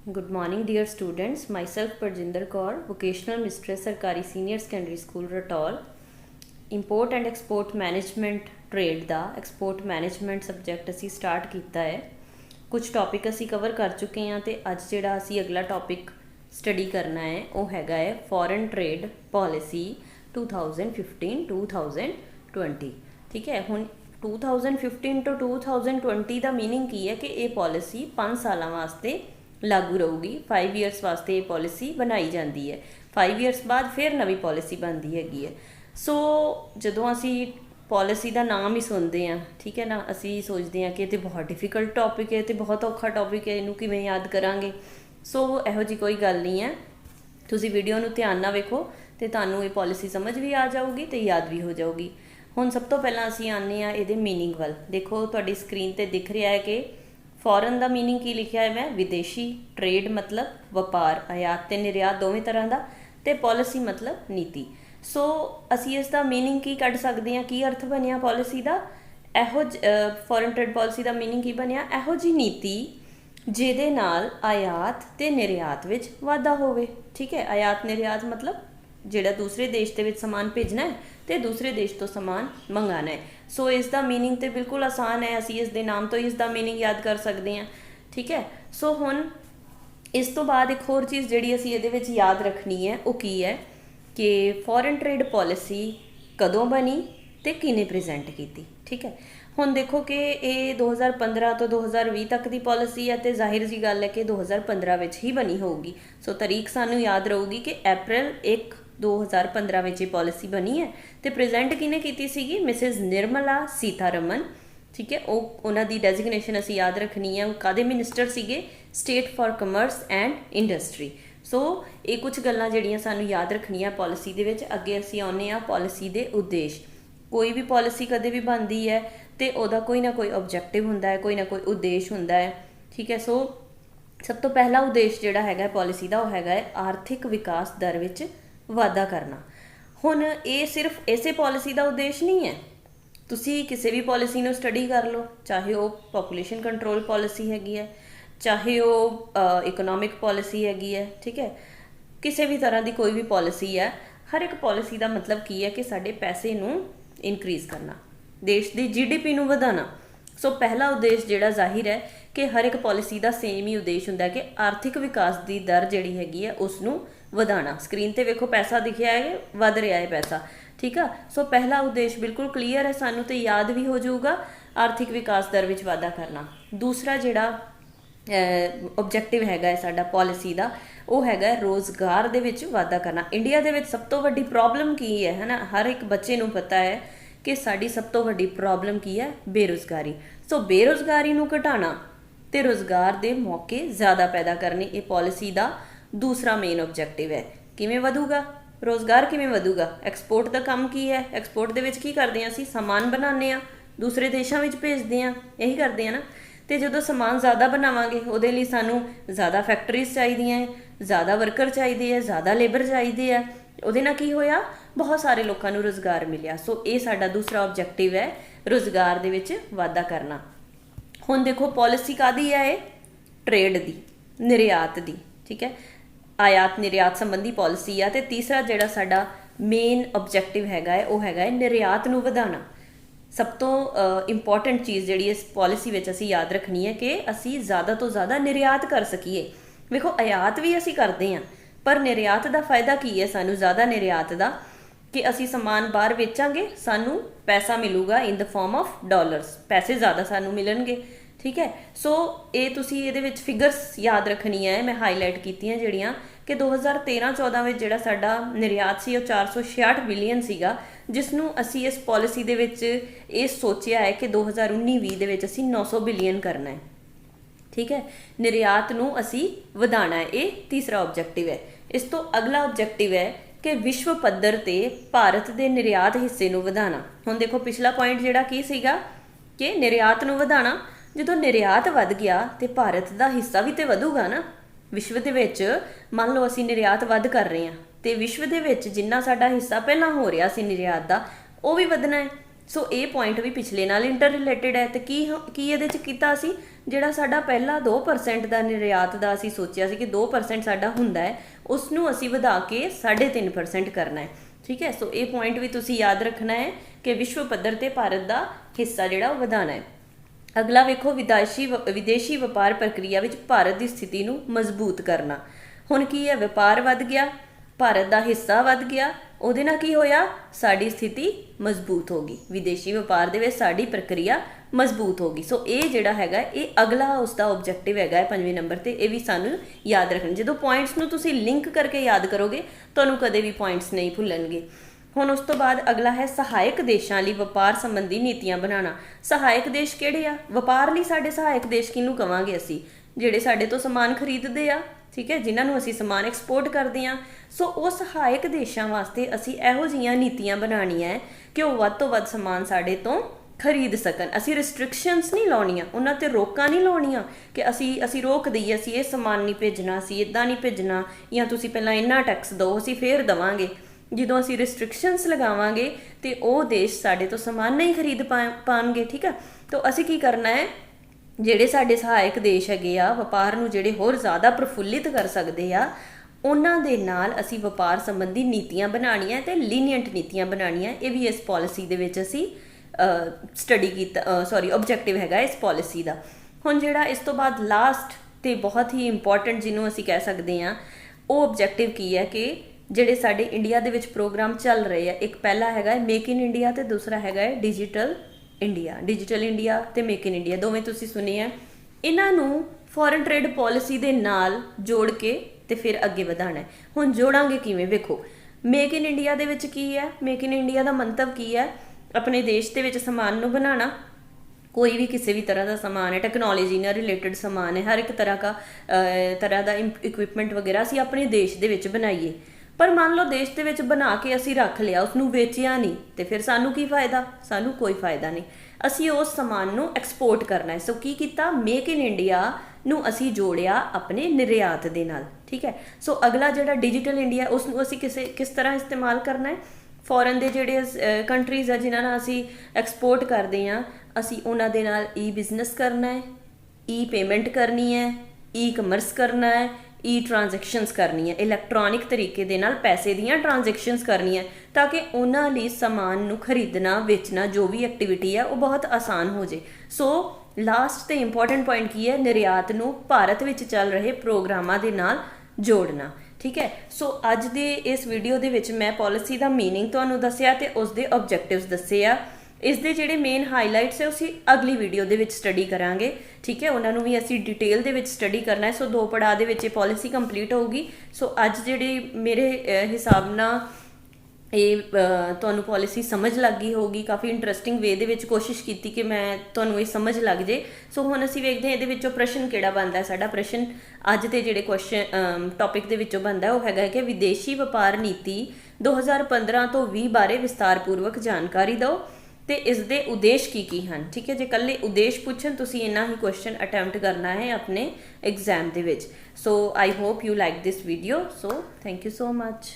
Good morning, dear students. Myself Parjinder Kaur, Vocational Mistress Sarkari Senior Secondary School, Ratol. Import and Export Management Trade the Export Management subject ਅਸੀਂ start ਕੀਤਾ ਹੈ। ਕੁਝ topic ਅਸੀਂ cover ਕਰ ਚੁੱਕੇ ਹਾਂ ਤੇ ਅੱਜ ਜਿਹੜਾ ਅਸੀਂ ਅਗਲਾ ਟੌਪਿਕ ਸਟੱਡੀ ਕਰਨਾ ਹੈ ਉਹ ਹੈਗਾ ਹੈ ਫੋਰਨ ਟ੍ਰੇਡ ਪਾਲਿਸੀ 2015-2020। ਠੀਕ ਹੈ, ਹੁਣ 2015 ਤੋਂ 2020 ਦਾ ਮੀਨਿੰਗ ਕੀ ਹੈ ਕਿ ਇਹ ਪਾਲਿਸੀ 5 ਸਾਲਾਂ ਵਾਸਤੇ लागू रहूगी। 5 ईयर्स वास्ते ये पॉलिसी बनाई जाती है। 5 ईयर्स बाद फिर नवी पॉलिसी बनती हैगी है। सो जदों असी पॉलिसी का नाम ही सुनते हैं, ठीक है ना, असी सोचते हैं कि ये बहुत डिफिकल्ट टॉपिक है, तो बहुत औखा टॉपिक है, इनू किवें याद करांगे। सो इहो जी कोई गल नहीं है, तुसी वीडियो नू ध्यान नाल वेखो तो तुहानू ये पॉलिसी समझ भी आ जाऊगी तो याद भी हो जाऊगी। हुण सब तो पहलां असी आने इहदे मीनिंग वल। देखो तुहाडी स्क्रीन ते दिख रहा है कि फॉरन का मीनिंग की लिखा है मैं, विदेशी। ट्रेड मतलब व्यापार, आयात ते निर्यात दोवें तरह का, तो पॉलिसी मतलब नीति। सो असी इसका मीनिंग की कढ़ सकते हैं, की अर्थ बनया पॉलिसी का। एहो फॉरन ट्रेड पॉलिसी का मीनिंग की बनया, एहो जी नीति जिहदे नाल आयात ते निर्यात विच वाधा होवे। ठीक है, आयात निर्यात मतलब जिहड़ा दूसरे देश दे विच समान भेजना है तो दूसरे देश तो समान मंगाना है। सो इसका मीनिंग तो बिल्कुल आसान है, असी इस दे नाम तो इसका मीनिंग याद कर सकते हैं। ठीक है, सो हुण इस तो बाद एक होर चीज़ जिहड़ी असी इहदे विच याद रखनी है वो की है कि फॉरन ट्रेड पॉलिसी कदों बनी तो किने प्रेजेंट की। ठीक है, हुण देखो कि ये 2015 तो 2020 तक की पॉलिसी है, तो जाहिर जी गल है कि 2015 विच ही बनी होगी। सो तारीख सानू याद रहूगी कि अप्रैल 1 2015 में ये पॉलिसी बनी है। तो प्रेजेंट किने कीती सीगी, मिसिज निर्मला सीतारमन। ठीक है, उन्हों की डेजिग्नेशन असी याद रखनी है। कादे मिनिस्टर सीगे, state for commerce and industry. So ये कुछ गल्लां जिहड़ियां सानू याद रखनियां पॉलिसी दे विच। अगे असी आउने आ पॉलिसी दे उद्देश। कोई भी पॉलिसी कदे भी बनती है तो उहदा कोई ना कोई ऑब्जेक्टिव हुंदा है, कोई ना कोई उद्देश हुंदा है। ठीक है, सो सब तो पहला उद्देश जिहड़ा हैगा पॉलिसी का वह हैगा आर्थिक विकास दर विच वाधा करना। हुण ये सिर्फ इसे पॉलिसी का उद्देश नहीं है, तुसी किसी भी पॉलिसी नूं स्टडी कर लो, चाहे वो पॉपूलेशन कंट्रोल पॉलिसी हैगी है, चाहे वो इकोनॉमिक पॉलिसी हैगी है। ठीक है, किसी भी तरह की कोई भी पॉलिसी है, हर एक पॉलिसी का मतलब की है कि साडे पैसे नूं इनक्रीज़ करना, देश की GDP नूं वधाना। सो पहला उद्देश जिहड़ा जाहिर है कि हर एक पॉलिसी का सेम ही उद्देश हुंदा है कि आर्थिक विकास की दर जिहड़ी हैगी है उसनूं वधाना। स्क्रीन ते वेखो पैसा दिखिया है, वध रहा है पैसा। ठीक है, सो पहला उद्देश्य बिल्कुल क्लीयर है, सानू तो याद भी हो जाऊगा, आर्थिक विकास दर विच वाधा करना। दूसरा जिहड़ा ऑब्जेक्टिव हैगा साडा पॉलिसी का वो हैगा रोज़गार दे विच वाधा करना। इंडिया दे विच सब तो वड्डी प्रॉब्लम की है ना, हर एक बच्चे नूं पता है कि साडी सब तो वड्डी प्रॉब्लम की है, बेरोज़गारी। सो बेरोज़गारी नूं घटाना ते रोज़गार दे मौके ज़्यादा पैदा करने, ये पॉलिसी का दूसरा मेन ऑब्जेक्टिव है। किवें वधूगा रोज़गार, किवें वधूगा, एक्सपोर्ट का काम की है, एक्सपोर्ट दे विच की करते हैं असीं, समान बनाने दूसरे देशों में भेजते हैं, यही करते हैं ना। तो जो समान ज़्यादा बनावांगे उहदे लई सानू ज़्यादा फैक्टरीज चाहिए, ज़्यादा वर्कर चाहिए है, ज़्यादा लेबर चाहिए है। उहदे नाल की होया, बहुत सारे लोगों को रोज़गार मिलिया। सो ये साडा दूसरा ऑब्जेक्टिव है, रोज़गार दे विच वाधा करना। हुण देखो पॉलिसी कादी है, ये ट्रेड दी, निर्यात दी। ठीक है, आयात निर्यात संबंधी पॉलिसी आ। तो तीसरा जिहड़ा साडा मेन ऑब्जेक्टिव हैगा है वो हैगा है निर्यात नूं वधाना। सब तो इंपॉर्टेंट चीज़ जिहड़ी इस पॉलिसी विच असीं याद रखनी है कि असीं ज़्यादा तो ज़्यादा निर्यात कर सकीए। देखो आयात भी असीं करते हैं, पर निर्यात का फायदा की है सानू, ज़्यादा निर्यात का कि असीं समान बाहर बेचांगे, सानू पैसा मिलूगा in the form of dollars, पैसे ज़्यादा सानू मिलणगे। ठीक है, सो ये तुसी इहदे विच फिगर्स याद रखनी है, मैं हाईलाइट कीतियां जिहड़ियां कि 2013-14 में जिहड़ा साडा निर्यात सी 466 बिलियन सीगा, जिसनूं असी इस पॉलिसी दे विच ये सोचिया है कि 2019-20 दे विच असी 900 बिलियन करना है। ठीक है, निर्यात नूं असी वधाना है, ये तीसरा ऑब्जेक्टिव है। इस तो अगला ऑब्जेक्टिव है कि विश्व पद्धर ते भारत दे निर्यात हिस्से नूं वधाना। हुण देखो पिछला पॉइंट जिहड़ा की सीगा कि निर्यात नूं वधाना, जो निर्यात वध गया तो भारत का हिस्सा भी तो वधूगा ना विश्व दे विच। मान लो असी निर्यात वध कर रहे हैं तो विश्व दे विच जिन्ना साडा हिस्सा पहलां हो रहा सी निर्यात का वो भी वधना है। ਸੋ ਇਹ ਪੁਆਇੰਟ ਵੀ ਪਿਛਲੇ ਨਾਲ ਇੰਟਰ ਰਿਲੇਟਡ ਹੈ। ਤੇ ਕੀ ਇਹਦੇ 'ਚ ਕੀਤਾ ਅਸੀਂ, ਜਿਹੜਾ ਸਾਡਾ ਪਹਿਲਾ 2% ਦਾ ਨਿਰਯਾਤ ਦਾ ਅਸੀਂ ਸੋਚਿਆ ਸੀ ਕਿ 2% ਸਾਡਾ ਹੁੰਦਾ ਹੈ, ਉਸ ਨੂੰ ਅਸੀਂ ਵਧਾ ਕੇ 3.5% ਕਰਨਾ ਹੈ। ਠੀਕ ਹੈ, ਸੋ ਇਹ ਪੁਆਇੰਟ ਵੀ ਤੁਸੀਂ ਯਾਦ ਰੱਖਣਾ ਹੈ ਕਿ ਵਿਸ਼ਵ ਪੱਧਰ ਤੇ ਭਾਰਤ ਦਾ ਹਿੱਸਾ ਜਿਹੜਾ ਉਹ ਵਧਾਉਣਾ ਹੈ। ਅਗਲਾ ਵੇਖੋ, ਵਿਦੇਸ਼ੀ ਵਪਾਰ ਪ੍ਰਕਿਰਿਆ ਵਿੱਚ ਭਾਰਤ ਦੀ ਸਥਿਤੀ ਨੂੰ ਮਜ਼ਬੂਤ ਕਰਨਾ। ਹੁਣ ਕੀ ਹੈ, ਵਪਾਰ ਵੱਧ ਗਿਆ, ਭਾਰਤ ਦਾ ਹਿੱਸਾ ਵੱਧ ਗਿਆ, ਉਹਦੇ ਨਾਲ ਕੀ ਹੋਇਆ, ਸਾਡੀ ਸਥਿਤੀ ਮਜ਼ਬੂਤ ਹੋ ਗਈ, ਵਿਦੇਸ਼ੀ ਵਪਾਰ ਦੇ ਵਿੱਚ ਸਾਡੀ ਪ੍ਰਕਿਰਿਆ ਮਜ਼ਬੂਤ ਹੋ ਗਈ। ਸੋ ਇਹ ਜਿਹੜਾ ਹੈਗਾ ਇਹ ਅਗਲਾ ਉਸ ਦਾ ਆਬਜੈਕਟਿਵ ਹੈਗਾ 5ਵੇਂ ਨੰਬਰ ਤੇ। ਇਹ ਵੀ ਸਾਨੂੰ ਯਾਦ ਰੱਖਣਾ, ਜਦੋਂ ਪੁਆਇੰਟਸ ਨੂੰ ਤੁਸੀਂ ਲਿੰਕ ਕਰਕੇ ਯਾਦ ਕਰੋਗੇ ਤੁਹਾਨੂੰ ਕਦੇ ਵੀ ਪੁਆਇੰਟਸ ਨਹੀਂ ਭੁੱਲਣਗੇ। ਹੁਣ ਉਸ ਤੋਂ ਬਾਅਦ ਅਗਲਾ ਹੈ ਸਹਾਇਕ ਦੇਸ਼ਾਂ ਲਈ ਵਪਾਰ ਸੰਬੰਧੀ ਨੀਤੀਆਂ ਬਣਾਉਣਾ। ਸਹਾਇਕ ਦੇਸ਼ ਕਿਹੜੇ ਆ, ਵਪਾਰ ਲਈ ਸਾਡੇ ਸਹਾਇਕ ਦੇਸ਼ ਕਿਹਨੂੰ ਕਵਾਂਗੇ ਅਸੀਂ, ਜਿਹੜੇ ਸਾਡੇ ਤੋਂ ਸਮਾਨ ਖਰੀਦਦੇ ਆ, ਠੀਕ ਹੈ, ਜਿਨ੍ਹਾਂ ਨੂੰ ਅਸੀਂ ਸਮਾਨ ਐਕਸਪੋਰਟ ਕਰਦੇ ਹਾਂ। ਸੋ ਉਹ ਸਹਾਇਕ ਦੇਸ਼ਾਂ ਵਾਸਤੇ ਅਸੀਂ ਇਹੋ ਜਿਹੀਆਂ ਨੀਤੀਆਂ ਬਣਾਉਣੀਆਂ ਕਿ ਉਹ ਵੱਧ ਤੋਂ ਵੱਧ ਸਮਾਨ ਸਾਡੇ ਤੋਂ ਖਰੀਦ ਸਕਣ। ਅਸੀਂ ਰਿਸਟ੍ਰਿਕਸ਼ਨਸ ਨਹੀਂ ਲਾਉਣੀਆਂ, ਉਹਨਾਂ 'ਤੇ ਰੋਕਾਂ ਨਹੀਂ ਲਾਉਣੀਆਂ ਕਿ ਅਸੀਂ ਰੋਕ ਦਈਏ, ਅਸੀਂ ਇਹ ਸਮਾਨ ਨਹੀਂ ਭੇਜਣਾ, ਅਸੀਂ ਇੱਦਾਂ ਨਹੀਂ ਭੇਜਣਾ, ਜਾਂ ਤੁਸੀਂ ਪਹਿਲਾਂ ਇੰਨਾ ਟੈਕਸ ਦਿਓ ਅਸੀਂ ਫੇਰ ਦੇਵਾਂਗੇ। ਜਦੋਂ ਅਸੀਂ ਰਿਸਟ੍ਰਿਕਸ਼ਨਸ ਲਗਾਵਾਂਗੇ ਤੇ ਉਹ ਦੇਸ਼ ਸਾਡੇ ਤੋਂ ਸਮਾਨ ਨਹੀਂ ਖਰੀਦ ਪਾਉਣਗੇ। ਠੀਕ ਹੈ, ਤਾਂ ਅਸੀਂ ਕੀ ਕਰਨਾ ਹੈ, ਜਿਹੜੇ ਸਾਡੇ ਸਹਾਇਕ ਦੇਸ਼ ਹੈਗੇ ਆ ਵਪਾਰ ਨੂੰ ਜਿਹੜੇ ਹੋਰ ਜ਼ਿਆਦਾ ਪ੍ਰਫੁੱਲਿਤ ਕਰ ਸਕਦੇ ਆ, ਉਹਨਾਂ ਦੇ ਨਾਲ ਅਸੀਂ ਵਪਾਰ ਸੰਬੰਧੀ ਨੀਤੀਆਂ ਬਣਾਉਣੀਆਂ ਤੇ ਲੀਨੀਅੰਟ ਨੀਤੀਆਂ ਬਣਾਉਣੀਆਂ। ਇਹ ਵੀ ਇਸ ਪਾਲਿਸੀ ਦੇ ਵਿੱਚ ਅਸੀਂ ਸਟੱਡੀ ਕੀਤਾ, ਆਬਜੈਕਟਿਵ ਹੈਗਾ ਇਸ ਪਾਲਿਸੀ ਦਾ। ਹੁਣ ਜਿਹੜਾ ਇਸ ਤੋਂ ਬਾਅਦ ਲਾਸਟ ਤੇ ਬਹੁਤ ਹੀ ਇੰਪੋਰਟੈਂਟ ਜਿਹਨੂੰ ਅਸੀਂ ਕਹਿ ਸਕਦੇ ਹਾਂ, ਉਹ ਆਬਜੈਕਟਿਵ ਕੀ ਹੈ ਕਿ ਜਿਹੜੇ ਸਾਡੇ ਇੰਡੀਆ ਦੇ ਵਿੱਚ ਪ੍ਰੋਗਰਾਮ ਚੱਲ ਰਹੇ ਆ, ਇੱਕ ਪਹਿਲਾ ਹੈਗਾ ਮੇਕ ਇਨ ਇੰਡੀਆ ਤੇ ਦੂਸਰਾ ਹੈਗਾ ਹੈ ਡਿਜੀਟਲ ਇੰਡੀਆ ਤੇ ਮੇਕ ਇਨ ਇੰਡੀਆ, ਦੋਵੇਂ ਤੁਸੀਂ ਸੁਣੇ ਆ। ਇਹਨਾਂ ਨੂੰ ਫੋਰਨ ਟ੍ਰੇਡ ਪਾਲਿਸੀ ਦੇ ਨਾਲ ਜੋੜ ਕੇ ਤੇ ਫਿਰ ਅੱਗੇ ਵਧਾਉਣਾ ਹੈ। ਹੁਣ ਜੋੜਾਂਗੇ ਕਿਵੇਂ, ਵੇਖੋ ਮੇਕ ਇਨ ਇੰਡੀਆ ਦੇ ਵਿੱਚ ਕੀ ਹੈ, ਮੇਕ ਇਨ ਇੰਡੀਆ ਦਾ ਮੰਤਵ ਕੀ ਹੈ, ਆਪਣੇ ਦੇਸ਼ ਦੇ ਵਿੱਚ ਸਮਾਨ ਨੂੰ ਬਣਾਉਣਾ। ਕੋਈ ਵੀ ਕਿਸੇ ਵੀ ਤਰ੍ਹਾਂ ਦਾ ਸਮਾਨ ਹੈ, ਟੈਕਨੋਲੋਜੀ ਨਾਲ ਰਿਲੇਟਡ ਸਮਾਨ ਹੈ, ਹਰ ਇੱਕ ਤਰ੍ਹਾਂ ਦਾ ਇਕਵਿਪਮੈਂਟ ਵਗੈਰਾ ਅਸੀਂ ਆਪਣੇ ਦੇਸ਼ ਦੇ ਵਿੱਚ ਬਣਾਈਏ। ਪਰ ਮੰਨ ਲਓ ਦੇਸ਼ ਦੇ ਵਿੱਚ ਬਣਾ ਕੇ ਅਸੀਂ ਰੱਖ ਲਿਆ, ਉਸਨੂੰ ਵੇਚਿਆ ਨਹੀਂ, ਤੇ ਫਿਰ ਸਾਨੂੰ ਕੀ ਫਾਇਦਾ, ਸਾਨੂੰ ਕੋਈ ਫਾਇਦਾ ਨਹੀਂ। ਅਸੀਂ ਉਸ ਸਮਾਨ ਨੂੰ ਐਕਸਪੋਰਟ ਕਰਨਾ ਹੈ। ਸੋ ਕੀ ਕੀਤਾ, ਮੇਕ ਇਨ ਇੰਡੀਆ ਨੂੰ ਅਸੀਂ ਜੋੜਿਆ ਆਪਣੇ ਨਿਰਯਾਤ ਦੇ ਨਾਲ। ਠੀਕ ਹੈ, ਸੋ ਅਗਲਾ ਜਿਹੜਾ ਡਿਜੀਟਲ ਇੰਡੀਆ, ਉਸ ਨੂੰ ਅਸੀਂ ਕਿਸ ਤਰ੍ਹਾਂ ਇਸਤੇਮਾਲ ਕਰਨਾ ਹੈ, ਫੋਰਨ ਦੇ ਜਿਹੜੇ ਕੰਟਰੀਜ਼ ਆ ਜਿਨ੍ਹਾਂ ਨਾਲ ਅਸੀਂ ਐਕਸਪੋਰਟ ਕਰਦੇ ਹਾਂ, ਅਸੀਂ ਉਹਨਾਂ ਦੇ ਨਾਲ ਬਿਜ਼ਨਸ ਕਰਨਾ ਹੈ, ਪੇਮੈਂਟ ਕਰਨੀ ਹੈ, ਕਮਰਸ ਕਰਨਾ ਹੈ, ਟ੍ਰਾਂਜੈਕਸ਼ਨਸ ਕਰਨੀਆਂ, ਇਲੈਕਟ੍ਰੋਨਿਕ ਤਰੀਕੇ ਦੇ ਨਾਲ ਪੈਸੇ ਦੀਆਂ ਟ੍ਰਾਂਜੈਕਸ਼ਨਸ ਕਰਨੀਆਂ, ਤਾਂ ਕਿ ਉਹਨਾਂ ਲਈ ਸਮਾਨ ਨੂੰ ਖਰੀਦਣਾ ਵੇਚਣਾ ਜੋ ਵੀ ਐਕਟੀਵਿਟੀ ਹੈ ਉਹ ਬਹੁਤ ਆਸਾਨ ਹੋ ਜੇ। ਸੋ ਲਾਸਟ ਤੇ ਇੰਪੋਰਟੈਂਟ ਪੁਆਇੰਟ ਕੀ ਹੈ, ਨਿਰਯਾਤ ਨੂੰ ਭਾਰਤ ਵਿੱਚ ਚੱਲ ਰਹੇ ਪ੍ਰੋਗਰਾਮਾਂ ਦੇ ਨਾਲ ਜੋੜਨਾ। ਠੀਕ ਹੈ, ਸੋ ਅੱਜ ਦੇ ਇਸ ਵੀਡੀਓ ਦੇ ਵਿੱਚ ਮੈਂ ਪਾਲਿਸੀ ਦਾ ਮੀਨਿੰਗ ਤੁਹਾਨੂੰ ਦੱਸਿਆ ਤੇ ਉਸਦੇ ਆਬਜੈਕਟਿਵਸ ਦੱਸੇ ਆ। ਇਸ ਦੇ ਜਿਹੜੇ ਮੇਨ ਹਾਈਲਾਈਟਸ ਹੈ ਅਸੀਂ ਅਗਲੀ ਵੀਡੀਓ ਦੇ ਵਿੱਚ ਸਟੱਡੀ ਕਰਾਂਗੇ। ਠੀਕ ਹੈ, ਉਹਨਾਂ ਨੂੰ ਵੀ ਅਸੀਂ ਡਿਟੇਲ ਦੇ ਵਿੱਚ ਸਟੱਡੀ ਕਰਨਾ ਹੈ। ਸੋ 2 ਪੜਾਅ ਦੇ ਵਿੱਚ ਇਹ ਪਾਲਿਸੀ ਕੰਪਲੀਟ ਹੋਊਗੀ। ਸੋ ਅੱਜ ਜਿਹੜੀ ਮੇਰੇ ਹਿਸਾਬ ਨਾਲ ਇਹ ਤੁਹਾਨੂੰ ਪਾਲਿਸੀ ਸਮਝ ਲੱਗ ਗਈ ਹੋਊਗੀ, ਕਾਫੀ ਇੰਟਰਸਟਿੰਗ ਵੇ ਦੇ ਵਿੱਚ ਕੋਸ਼ਿਸ਼ ਕੀਤੀ ਕਿ ਮੈਂ ਤੁਹਾਨੂੰ ਇਹ ਸਮਝ ਲੱਗ ਜੇ। ਸੋ ਹੁਣ ਅਸੀਂ ਵੇਖਦੇ ਹਾਂ ਇਹਦੇ ਵਿੱਚੋਂ ਪ੍ਰਸ਼ਨ ਕਿਹੜਾ ਬਣਦਾ। ਸਾਡਾ ਪ੍ਰਸ਼ਨ ਅੱਜ ਦੇ ਜਿਹੜੇ ਟੌਪਿਕ ਦੇ ਵਿੱਚੋਂ ਬਣਦਾ ਉਹ ਹੈਗਾ ਕਿ ਵਿਦੇਸ਼ੀ ਵਪਾਰ ਨੀਤੀ 2015 ਤੋਂ 20 ਬਾਰੇ ਵਿਸਤਾਰਪੂਰਵਕ ਜਾਣਕਾਰੀ ਦਿਓ ਤੇ ਇਸ ਦੇ ਉਦੇਸ਼ ਕੀ ਹਨ। ਠੀਕ ਹੈ, ਜੇ ਇਕੱਲੇ ਉਦੇਸ਼ ਪੁੱਛਣ ਤੁਸੀਂ ਇੰਨਾ ਹੀ ਕੁਐਸਚਨ ਅਟੈਂਪਟ ਕਰਨਾ ਹੈ ਆਪਣੇ ਐਗਜ਼ਾਮ ਦੇ ਵਿੱਚ। So I hope you like this video. So thank you so much.